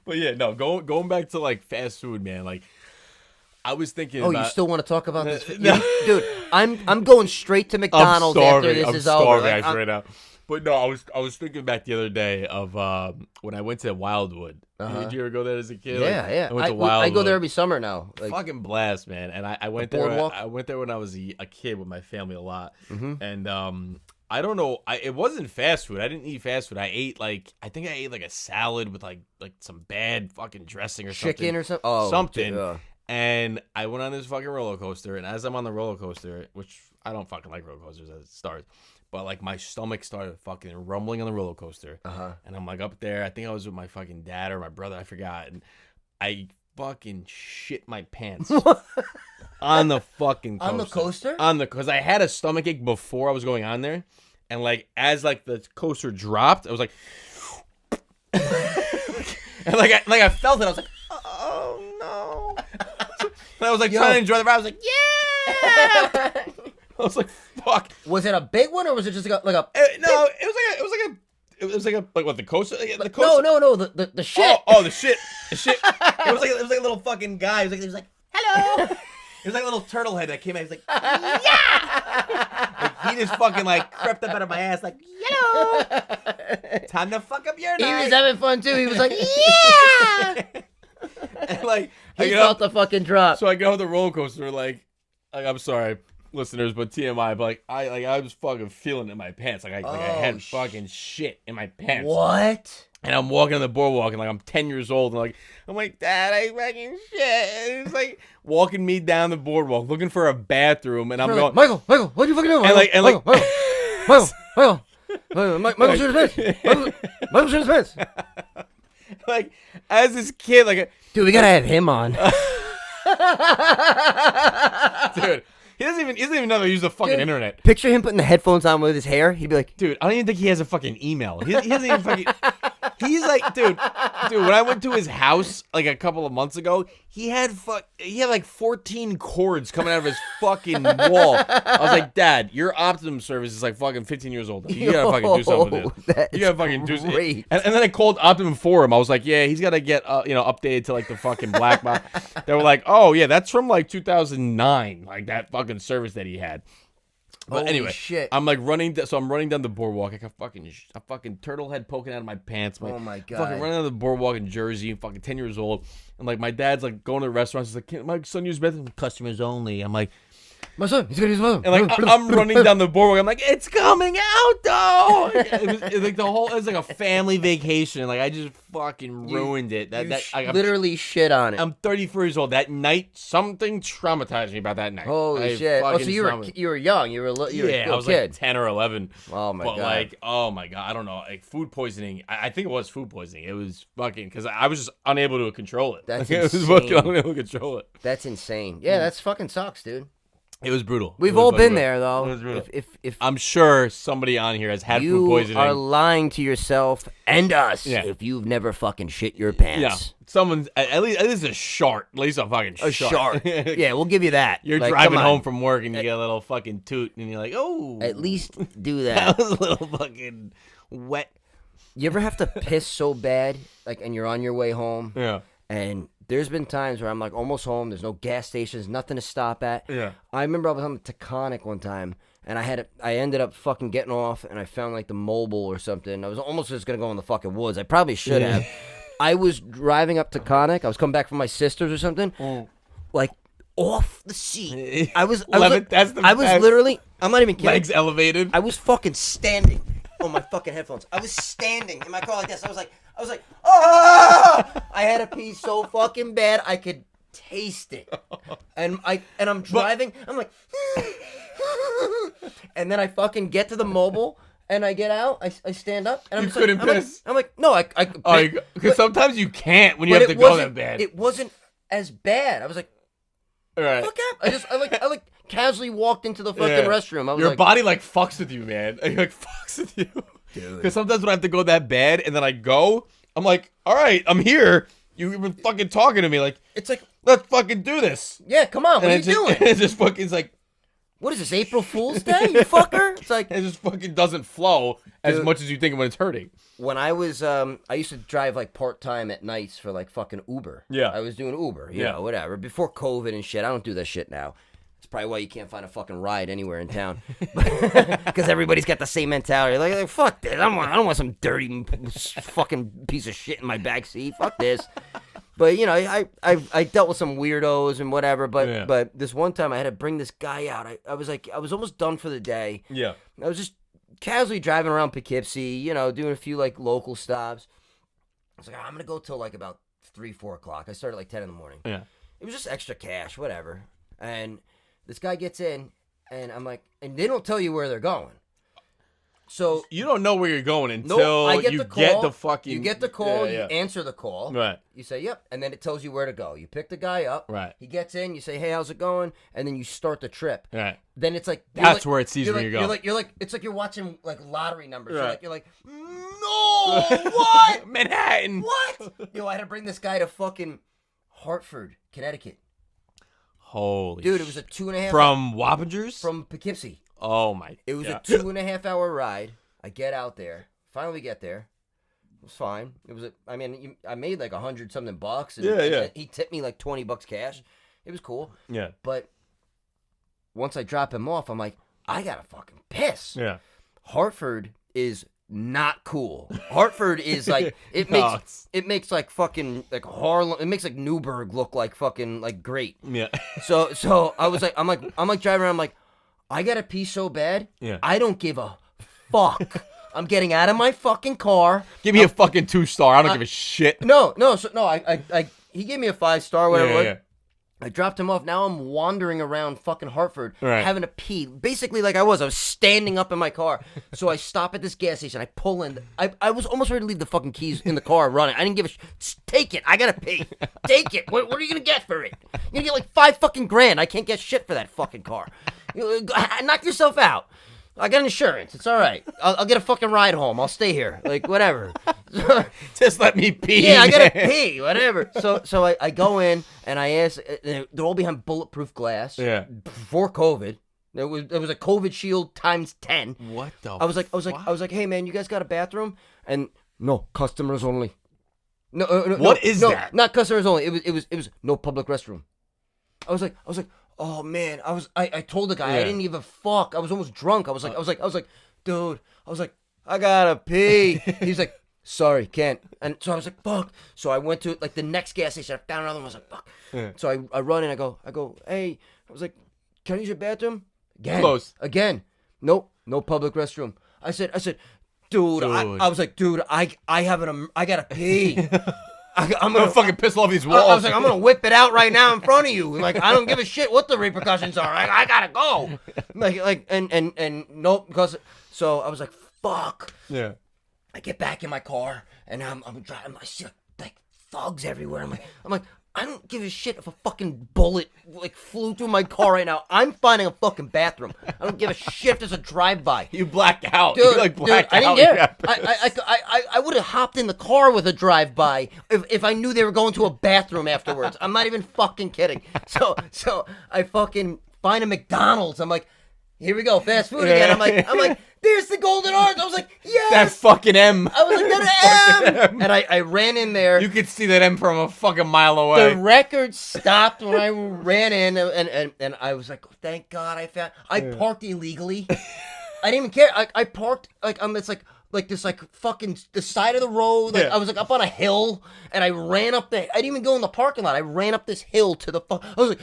But yeah, no, going back to like fast food, man. Like I was thinking. Oh, about, you still want to talk about this? No. Dude, I'm going straight to McDonald's after this is over. I'm starving actually right now. But no, I was thinking back the other day of when I went to Wildwood. Did you ever go there as a kid? Yeah. I went to Wildwood. I go there every summer now. Like, fucking blast, man. And I went there. boardwalk? I went there when I was a kid with my family a lot. Mm-hmm. And I don't know. It wasn't fast food. I didn't eat fast food. I ate I think I ate like a salad with like some bad fucking dressing or chicken something. or something. Oh, something. dude, And I went on this fucking roller coaster. And as I'm on the roller coaster, which I don't fucking like roller coasters as it starts. But, like, my stomach started fucking rumbling on the roller coaster. And I'm, like, up there. I think I was with my fucking dad or my brother. I forgot. And I fucking shit my pants on the fucking coaster. On the coaster? Because I had a stomachache before I was going on there. And, like, as, like, the coaster dropped, I was like... and, I felt it. I was like, oh, no. And I was, like, trying to enjoy the ride. I was like, yeah! I was like, fuck. Was it a big one or was it just like a? No, it was like what the coaster? The coaster? No, the shit. Oh, the shit. It was like a little fucking guy. He was like hello. It was like a little turtle head that came out. He was like, yeah. Like, he just fucking like crept up out of my ass like, hello. Time to fuck up your night. He was having fun too. He was like, yeah. And like he felt the fucking drop. So I get off the roller coaster like I'm sorry. Listeners, but TMI, but I was fucking feeling it in my pants. I had fucking shit in my pants. What? And I'm walking on the boardwalk and like I'm 10 years old and I'm like, Dad, I fucking shit. And he's like walking me down the boardwalk looking for a bathroom and I'm going, Michael, what are you fucking doing? Michael, shoot his pants. Michael, shoot his pants. Like as this kid, like dude, we gotta have him on. Dude. He doesn't even know how to use the fucking Dude, internet. Picture him putting the headphones on with his hair. He'd be like, Dude, I don't even think he has a fucking email. He doesn't even fucking... He's like, dude, when I went to his house like a couple of months ago, he had like 14 cords coming out of his fucking wall. I was like, Dad, your Optimum service is like fucking 15 years old. You gotta fucking do something with this. You gotta fucking do something. And then I called Optimum for him. I was like, yeah, he's gotta get updated to like the fucking black box. They were like, oh yeah, that's from like 2009, like that fucking service that he had. But holy anyway, shit. I'm like running. So I'm running down the boardwalk. I got a fucking turtle head poking out of my pants. Oh my God. Fucking running down the boardwalk in Jersey. Fucking 10 years old. And like my dad's like going to the restaurants. He's like, "Can my son use the bathroom? Customers only." I'm like, my son, he's gonna use my son. and like I'm running down the boardwalk. I'm like, it's coming out though. It was like a family vacation. Like I just fucking ruined it. Literally shit on it. I'm 34 years old. That night, something traumatized me about that night. Holy shit! Oh, so you were young. You were a I was kid. like 10 or 11. Oh my God! Like, oh my God, I don't know. Like food poisoning. I think it was food poisoning. It was fucking because I was just unable to control it. That's It was insane. fucking unable to control it. That's insane. Yeah, that's fucking sucks, dude. It was brutal. We've all been there, though. It was brutal. If I'm sure somebody on here has had food you poisoning. are lying to yourself and us if you've never fucking shit your pants. Yeah, someone's at least a shart, at least a fucking A shark. Yeah, we'll give you that. You're Like, driving come on. home from work and you get a little fucking toot and you're like, oh, At least do that that. was a little fucking wet. You ever have to piss so bad, like, and you're on your way home? Yeah. And there's been times where I'm like almost home. There's no gas stations, nothing to stop at. Yeah. I remember I was on the Taconic one time, and I ended up fucking getting off, and I found like the Mobile or something. I was almost just gonna go in the fucking woods. I probably should have. I was driving up Taconic. I was coming back from my sister's or something. Like off the seat. I was That's the I was best. literally. I'm not even kidding. Legs elevated. I was fucking standing on my fucking headphones. I was standing in my car like this. I was like, ah! I had to pee so fucking bad I could taste it. And I'm driving. I'm like, and then I fucking get to the Mobile. And I get out, I stand up, and I'm You just couldn't like, piss? I'm like, no, I Because sometimes you can't when you but have to it go wasn't- that bad. It wasn't as bad. I was like, All right. fuck up. I casually walked into the fucking Yeah. restroom. I was Your like, body like fucks with you, man. It like fucks with you. Because sometimes when I have to go that bad and then I go, I'm like, all right, I'm here. You've been fucking talking to me like, it's like, let's fucking do this. yeah, come on, what And are you doing? It just fucking it's like What is this, April Fool's Day, you fucker? It's like, it just fucking doesn't flow as Dude. much as you think when it's hurting. when I was, I used to drive like part-time at nights for like fucking Uber. Yeah. I was doing Uber, you Yeah. know, whatever. Before COVID and shit, I don't do that shit now. That's probably why you can't find a fucking ride anywhere in town. Because everybody's got the same mentality. Like fuck this. I don't want some dirty fucking piece of shit in my backseat. Fuck this. But, you know, I dealt with some weirdos and whatever. But Yeah. but this one time I had to bring this guy out. I was like, I was almost done for the day. Yeah. I was just casually driving around Poughkeepsie, you know, doing a few like local stops. I was like, I'm gonna go till like about 3-4 o'clock. I started like 10 in the morning. Yeah. It was just extra cash, whatever. And this guy gets in, and I'm like, and they don't tell you where they're going. So You don't know where you're going until nope, I get you the call. get the fucking. You get the call. Yeah, You answer the call. Right. You say, yep, and then it tells you where to go. You pick the guy up. Right. He gets in. You say, hey, how's it going? And then you start the trip. Right. Then it's like That's where it sees you're where like, you're going. You're like it's like you're watching like lottery numbers. Right. You're like no, what? Manhattan. What? Yo, I had to bring this guy to fucking Hartford, Connecticut. Holy Dude, it was a 2.5 from Wappingers? from Poughkeepsie. Oh my. It was God. a 2.5 hour ride. I get out there. Finally get there. It was fine. It was I made like $100 something bucks. And, Yeah, yeah. and he tipped me like $20 cash. It was cool. Yeah. But once I drop him off, I'm like, I gotta fucking piss. Yeah. Hartford is not cool. Hartford is like it No, makes it's- it makes like fucking like Harlem. It makes like Newburgh look like fucking like great. Yeah. So I was like I'm like driving around. I'm like I gotta pee so bad. Yeah. I don't give a fuck. I'm getting out of my fucking car. Give me a fucking 2-star. I don't give a shit. No. I he gave me a 5-star. Whatever. Yeah, it was. yeah. I dropped him off. Now I'm wandering around fucking Hartford, Right. having to pee. Basically, like I was standing up in my car. So I stop at this gas station. I pull in. I was almost ready to leave the fucking keys in the car running. I didn't give a Just take it. I gotta pee. Take it. What are you gonna get for it? You're gonna get like $5 I can't get shit for that fucking car. Knock yourself out. I got insurance. It's all right. I'll get a fucking ride home. I'll stay here. Like, whatever. Just let me pee. Yeah, I gotta pee. Whatever. So I go in and I ask. They're all behind bulletproof glass. Yeah. Before COVID, it was a COVID shield times 10. What the? I was like, hey man, you guys got a bathroom? And no, customers only. No, What is that? Not customers only. It was no public restroom. I was like, oh man, I told the guy I didn't give a fuck. I was almost drunk. I was like, dude, I gotta pee. He's like, sorry, can't. And so I was like, fuck. So I went to like the next gas station. I found another one. I was like, fuck. Yeah. So I run in. I go, hey. I was like, can I use your bathroom? Again. Close. Again. Nope. No public restroom. I said, dude. I was like, dude, I gotta pee. I'm gonna fucking piss off these walls. I was like, I'm gonna whip it out right now in front of you. Like, I don't give a shit what the repercussions are. I gotta go. And nope. Because so I was like, fuck. Yeah. I get back in my car and I'm driving. I see like thugs everywhere. I'm like, I don't give a shit if a fucking bullet like flew through my car right now. I'm finding a fucking bathroom. I don't give a shit if there's a drive-by. You blacked out. Dude, You like blacked I out. didn't care. I would have hopped in the car with a drive-by if I knew they were going to a bathroom afterwards. I'm not even fucking kidding. So I fucking find a McDonald's. I'm like, here we go, fast food again. I'm like, there's the Golden Arch. I was like, yes. That fucking M. I was like, that M. And I ran in there. You could see that M from a fucking mile away. The record stopped when I ran in, and I was like, thank God I parked illegally. I didn't even care. I parked it's like this like fucking the side of the road. Like, Yeah. I was like up on a hill, and I ran up I didn't even go in the parking lot. I ran up this hill to the I was like,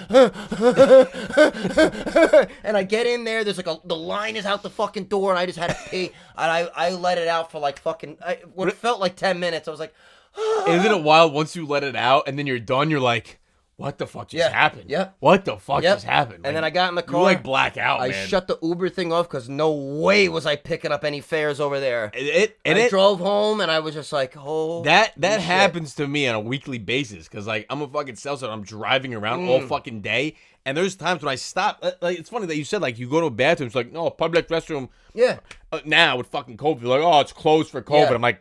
and I get in there. There's like the line is out the fucking door, and I just had to pee. And I let it out for like fucking what felt like 10 minutes. I was like, Isn't it wild once you let it out and then you're done? You're like, what the fuck just happened? Yep. What the fuck Yep. just happened? And then I got in the car. You like black out, I man. shut the Uber thing off because no way was I picking up any fares over there. I Drove home and I was just like, oh. That shit. happens to me on a weekly basis because like I'm a fucking salesman. I'm driving around all fucking day, and there's times when I stop. Like it's funny that you said like you go to a bathroom. It's like no public restroom. Yeah. Now with fucking COVID, you're like oh it's closed for COVID. Yeah. I'm like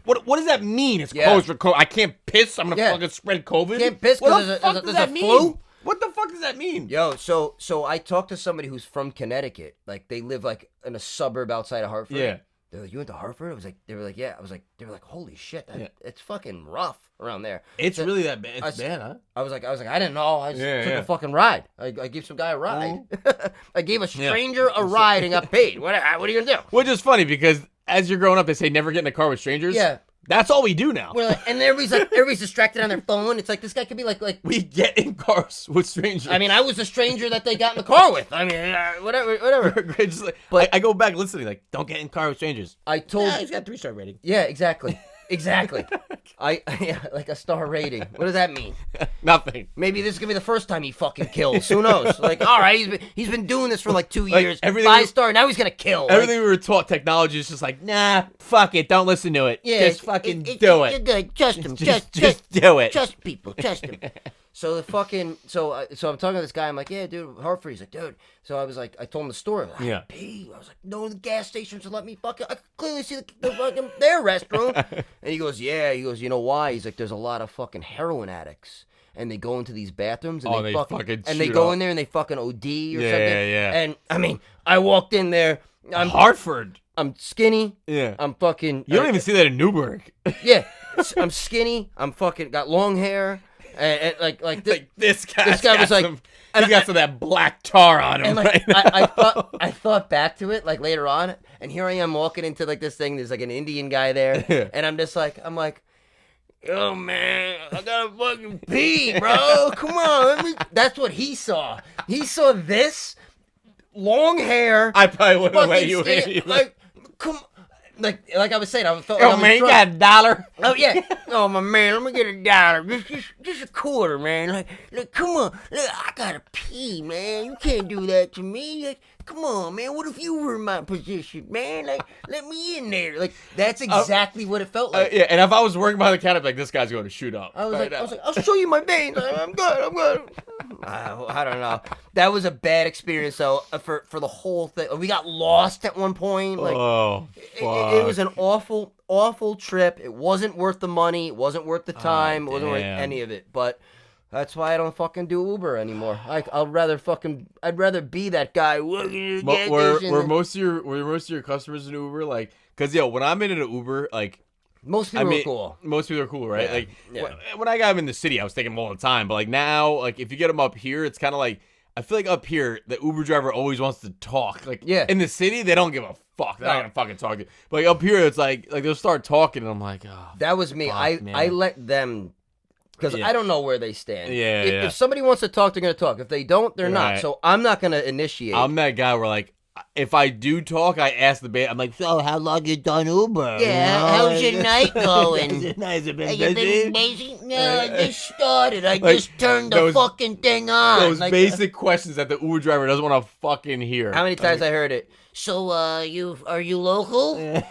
what does that mean? It's Yeah. closed for COVID. I can't piss. I'm gonna Yeah. fucking spread COVID. Can't piss What 'cause the there's fuck a does that mean? flu? What the fuck does that mean? Yo, so I talked to somebody who's from Connecticut. Like they live like in a suburb outside of Hartford. Yeah. They're like, you went to Hartford? I was like, they were like, yeah. They were like, holy shit, Yeah. it's fucking rough around there. It's So really that bad. It's I- bad, huh? I was like, I didn't know. I just Yeah, took yeah. a fucking ride. I gave some guy a ride. I gave a stranger a ride and got paid. What are you gonna do? Which is funny because as you're growing up, they say never get in a car with strangers. Yeah. That's all we do now. We're like, and everybody's distracted on their phone. It's like this guy could be like. We get in cars with strangers. I mean, I was the stranger that they got in the car with. I mean, whatever. Just like, but I go back listening, like, don't get in car with strangers. I told. He's got 3-star rating. Yeah, exactly. Like a star rating. What does that mean? Nothing. Maybe this is gonna be the first time he fucking kills. Who knows? Like, all right, he's been doing this for like 2 Like, years. everything- 5-star. Now he's gonna kill. Everything we were taught, technology is just like, nah, fuck it, don't listen to it. Yeah, just fucking do You're it. good. Trust him. Just do it. Trust people. Trust him. So the fucking so I'm talking to this guy. I'm like, yeah, dude, Hartford. He's like, dude. So I was like, I told him the story. Like, Yeah. pee. I was like, no, the gas stations will let me fucking. I could clearly see the fucking their restroom. And he goes, yeah. He goes, you know why? He's like, there's a lot of fucking heroin addicts. And they go into these bathrooms and they fucking and they shoot go up. in there and they fucking OD or Yeah, something. yeah. And I mean, I walked in there. Hartford. I'm skinny. Yeah. I'm fucking. You don't even see that in Newburgh. Yeah, I'm skinny. I'm fucking got long hair, and like this. Like this guy. This guy was like- he got some of that black tar on him. And like right now. I thought back to it like later on, and here I am walking into like this thing. There's like an Indian guy there, and I'm like, yo man, I gotta fucking pee, bro. Come on, that's what he saw. He saw this long hair. I probably wouldn't fucking let you skinny, in. like, come. like I was saying, I felt Oh like I was man, you drunk. got $1. Oh yeah. Oh my man, let me get $1. Just a quarter, man. Like, come on. Look, I gotta pee, man. You can't do that to me. Like, come on, man. What if you were in my position, man? Like, let me in there. Like, that's exactly what it felt like. Yeah, and if I was working behind the counter, I'd be like, this guy's going to shoot up. I was right like, now. I'll show you my veins. I'm good. I don't know. That was a bad experience, though, for the whole thing. We got lost at one point. Like, Oh, it was an awful trip. It wasn't worth the money. It wasn't worth the time. It wasn't worth damn. any of it. But that's why I don't fucking do Uber anymore. I'd rather be that guy. Were most of your customers in Uber like? Because when I'm in an Uber, like Most people are cool. Most people are cool, right? Yeah, Like yeah. when I got them in the city, I was taking them all the time. But like now, like if you get them up here, it's kind of like I feel like up here, the Uber driver always wants to talk. Like in the city, they don't give a fuck. They're not gonna fucking talk to you. But like up here, it's like they'll start talking, and I'm like, oh. That was me. Fuck, I man. let them. Because I don't know where they stand. Yeah, If somebody wants to talk, they're going to talk. If they don't, they're not. Right. So I'm not going to initiate. I'm that guy where like if I do talk, I ask the bait. I'm like, so how long you done Uber? Yeah, how's your night going? Has it been Have you been busy? No, I just started. I Like, just turned the those- fucking thing on. Those like- basic questions that the Uber driver doesn't want to fucking hear. How many times I heard it? So, are you local?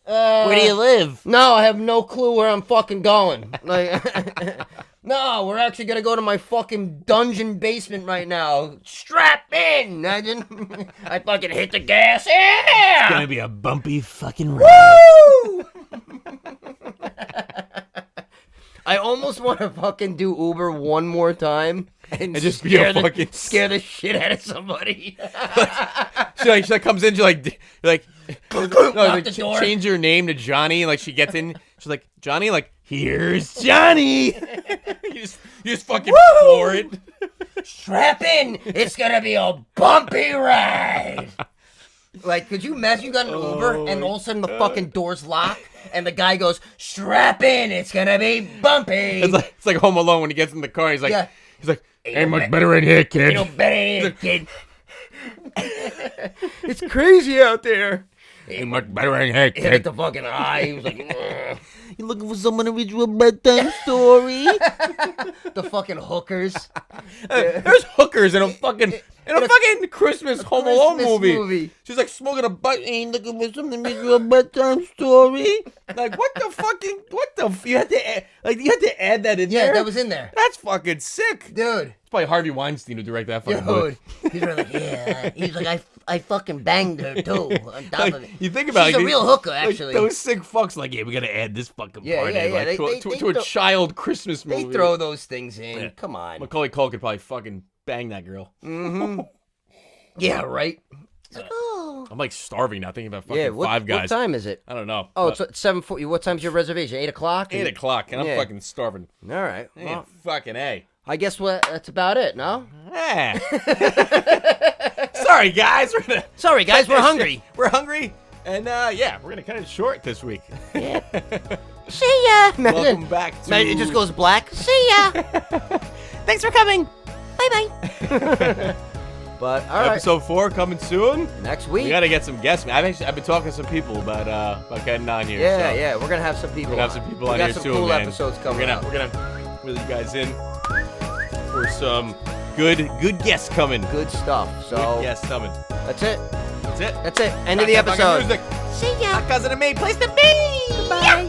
Where do you live? No, I have no clue where I'm fucking going. Like, no, we're actually gonna go to my fucking dungeon basement right now. Strap in. I fucking hit the gas. Yeah. Gonna be a bumpy fucking ride. Woo! I almost want to fucking do Uber one more time and just be a scare fucking scare the shit out of somebody. She like comes in, you're like no, like, the door. change your name to Johnny, and like she gets in, she's like, Johnny, like, here's Johnny. you just fucking floor it. Strap in. It's gonna be a bumpy ride. Like, could you imagine you got an Uber and all of a sudden the fucking doors lock and the guy goes, strap in, it's gonna be bumpy. It's like Home Alone when he gets in the car, he's like, Yeah. ain't much better in here, kid. You know, better, kid. It's crazy out there. Ain't much better in here, Hit it kid. the fucking eye. He was like, "Ugh." You looking for someone to read you a bedtime story? The fucking hookers. There's hookers in a fucking Christmas Home Alone Christmas movie. She's like smoking a butt. Ain't looking for something to read you a bedtime story? Like what you had to add that in Yeah, there. that was in there. That's fucking sick. Dude. It's probably Harvey Weinstein who directed that fucking movie. Dude. He's like, yeah. He's like, I fucking banged her too. On top Like, of it. you think about She's it, a real hooker, actually. Like, those sick fucks, like, yeah, we gotta add this fucking Yeah, part yeah, in, yeah. like, They to a throw- child Christmas They movie. throw those things in. Yeah. Come on. Macaulay Culkin could probably fucking bang that girl. Yeah, right? I'm like starving now thinking about fucking Yeah, what, Five Guys. what time is it? I don't know. Oh, but it's 7:40. What time's your reservation? 8 o'clock? 8 o'clock, and I'm Yeah. fucking starving. All right. Yeah, Well, fucking A. I guess that's about it, no? Yeah. Sorry, guys. Sorry, guys, we're hungry. We're hungry. And, yeah, we're going to cut it short this week. See ya. Welcome back to... Man, it just goes black. See ya. Thanks for coming. Bye-bye. But, all right. Episode 4 coming soon. Next week. We got to get some guests. I've been talking to some people about getting on here. Yeah, so. yeah, we're going to have some people We're gonna have some people we on got here some too, cool man. episodes coming We're up. gonna wheel you guys in for some good guests coming. Good stuff. So, Good guests coming. that's it. That's it. That's it. End of the Fucking episode. music. See ya. My cousin and me, place to be. Bye.